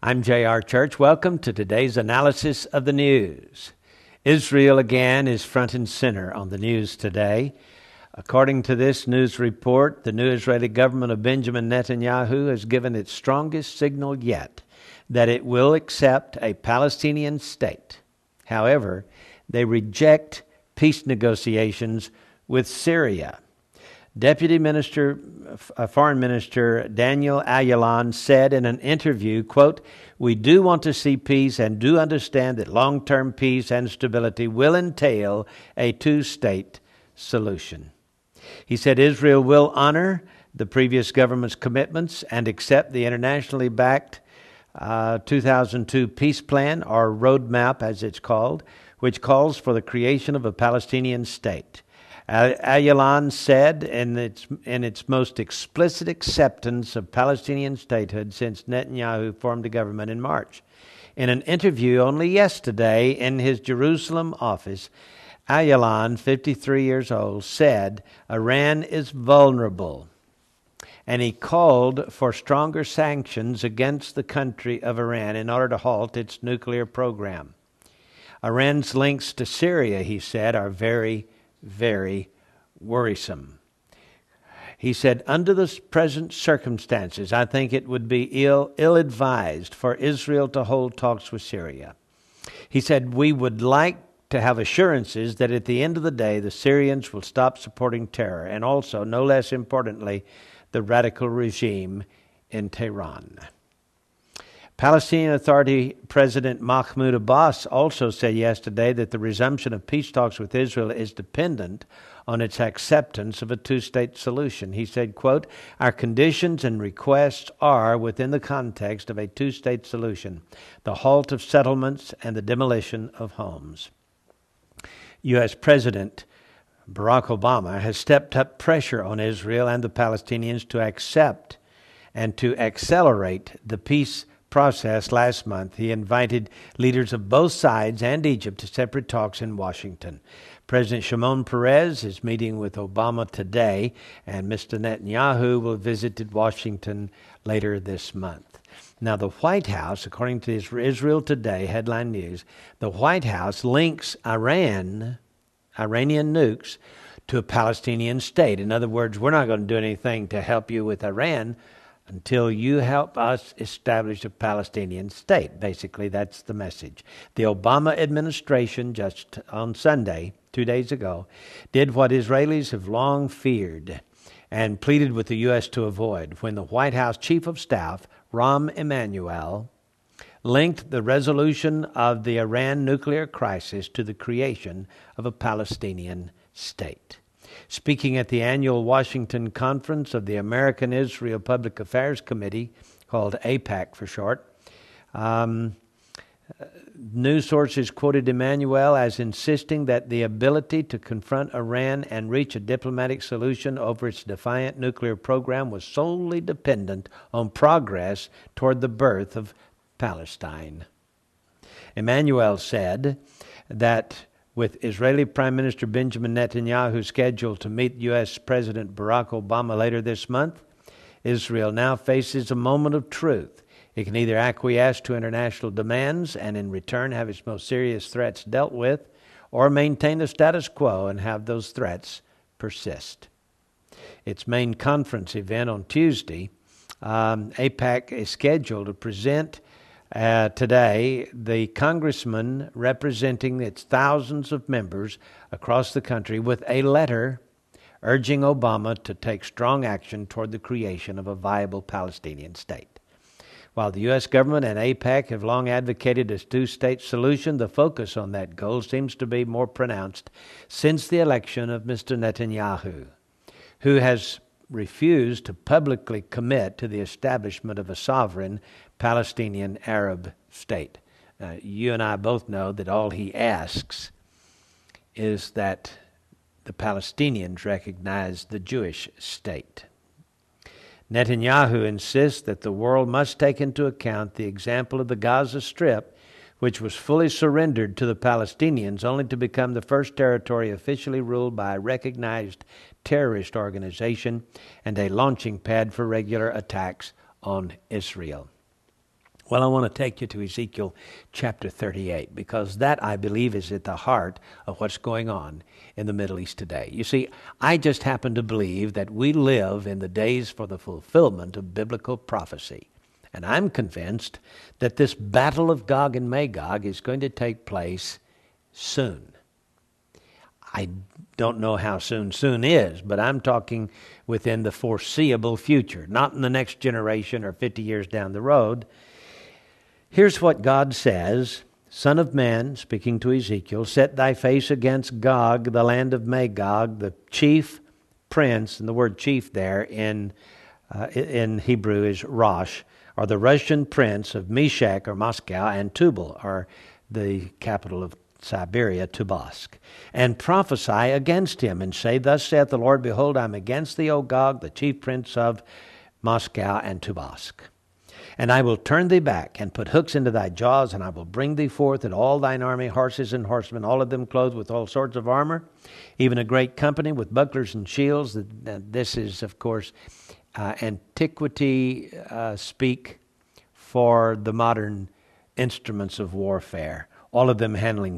I'm J.R. Church. Welcome to today's analysis of the news. Israel again is front and center on the news today. According to this news report, the new Israeli government of Benjamin Netanyahu has given its strongest signal yet that it will accept a Palestinian state. However, they reject peace negotiations with Syria. Deputy Foreign Minister Daniel Ayalon said in an interview, quote, "We do want to see peace and do understand that long-term peace and stability will entail a two-state solution." He said Israel will honor the previous government's commitments and accept the internationally backed 2002 peace plan, or roadmap as it's called, which calls for the creation of a Palestinian state. Ayalon said in its most explicit acceptance of Palestinian statehood since Netanyahu formed the government in March. In an interview only yesterday in his Jerusalem office, Ayalon, 53 years old, said Iran is vulnerable, and he called for stronger sanctions against the country of Iran in order to halt its nuclear program. Iran's links to Syria, he said, are very, very worrisome. He said, under the present circumstances, I think it would be ill-advised for Israel to hold talks with Syria. He said, we would like to have assurances that at the end of the day, the Syrians will stop supporting terror, and also, no less importantly, the radical regime in Tehran. Palestinian Authority President Mahmoud Abbas also said yesterday that the resumption of peace talks with Israel is dependent on its acceptance of a two-state solution. He said, quote, "Our conditions and requests are within the context of a two-state solution, the halt of settlements and the demolition of homes." U.S. President Barack Obama has stepped up pressure on Israel and the Palestinians to accept and to accelerate the peace process. Last month, he invited leaders of both sides and Egypt to separate talks in Washington. President Shimon Peres is meeting with Obama today, and Mr. Netanyahu will visit Washington later this month. Now, the White House, according to Israel Today headline news, the White House links Iranian nukes to a Palestinian state. In other words, we're not going to do anything to help you with Iran until you help us establish a Palestinian state. Basically, that's the message. The Obama administration, just on Sunday, 2 days ago, did what Israelis have long feared and pleaded with the U.S. to avoid when the White House Chief of Staff, Rahm Emanuel, linked the resolution of the Iran nuclear crisis to the creation of a Palestinian state. Speaking at the annual Washington conference of the American Israel Public Affairs Committee, called AIPAC for short, news sources quoted Emanuel as insisting that the ability to confront Iran and reach a diplomatic solution over its defiant nuclear program was solely dependent on progress toward the birth of Palestine. Emanuel said that with Israeli Prime Minister Benjamin Netanyahu scheduled to meet U.S. President Barack Obama later this month, Israel now faces a moment of truth. It can either acquiesce to international demands and in return have its most serious threats dealt with, or maintain the status quo and have those threats persist. Its main conference event on Tuesday, AIPAC is scheduled to present today the congressman representing its thousands of members across the country with a letter urging Obama to take strong action toward the creation of a viable Palestinian state. While the U.S. government and AIPAC have long advocated a two-state solution, the focus on that goal seems to be more pronounced since the election of Mr. Netanyahu, who has refused to publicly commit to the establishment of a sovereign Palestinian Arab state. You and I both know that all he asks is that the Palestinians recognize the Jewish state. Netanyahu insists that the world must take into account the example of the Gaza Strip, which was fully surrendered to the Palestinians only to become the first territory officially ruled by a recognized terrorist organization and a launching pad for regular attacks on Israel. Well, I want to take you to Ezekiel chapter 38 because that, I believe, is at the heart of what's going on in the Middle East today. You see, I just happen to believe that we live in the days for the fulfillment of biblical prophecy. And I'm convinced that this battle of Gog and Magog is going to take place soon. I don't know how soon is, but I'm talking within the foreseeable future, not in the next generation or 50 years down the road. Here's what God says, Son of man, speaking to Ezekiel, set thy face against Gog, the land of Magog, the chief prince, and the word chief there in Hebrew is Rosh, or the Russian prince of Meshech or Moscow, and Tubal, or the capital of Siberia, Tobolsk, and prophesy against him, and say, Thus saith the Lord, Behold, I am against thee, O Gog, the chief prince of Moscow and Tobolsk. And I will turn thee back, and put hooks into thy jaws, and I will bring thee forth, and all thine army, horses and horsemen, all of them clothed with all sorts of armor, even a great company with bucklers and shields. This is, of course, antiquity speak for the modern instruments of warfare, all of them handling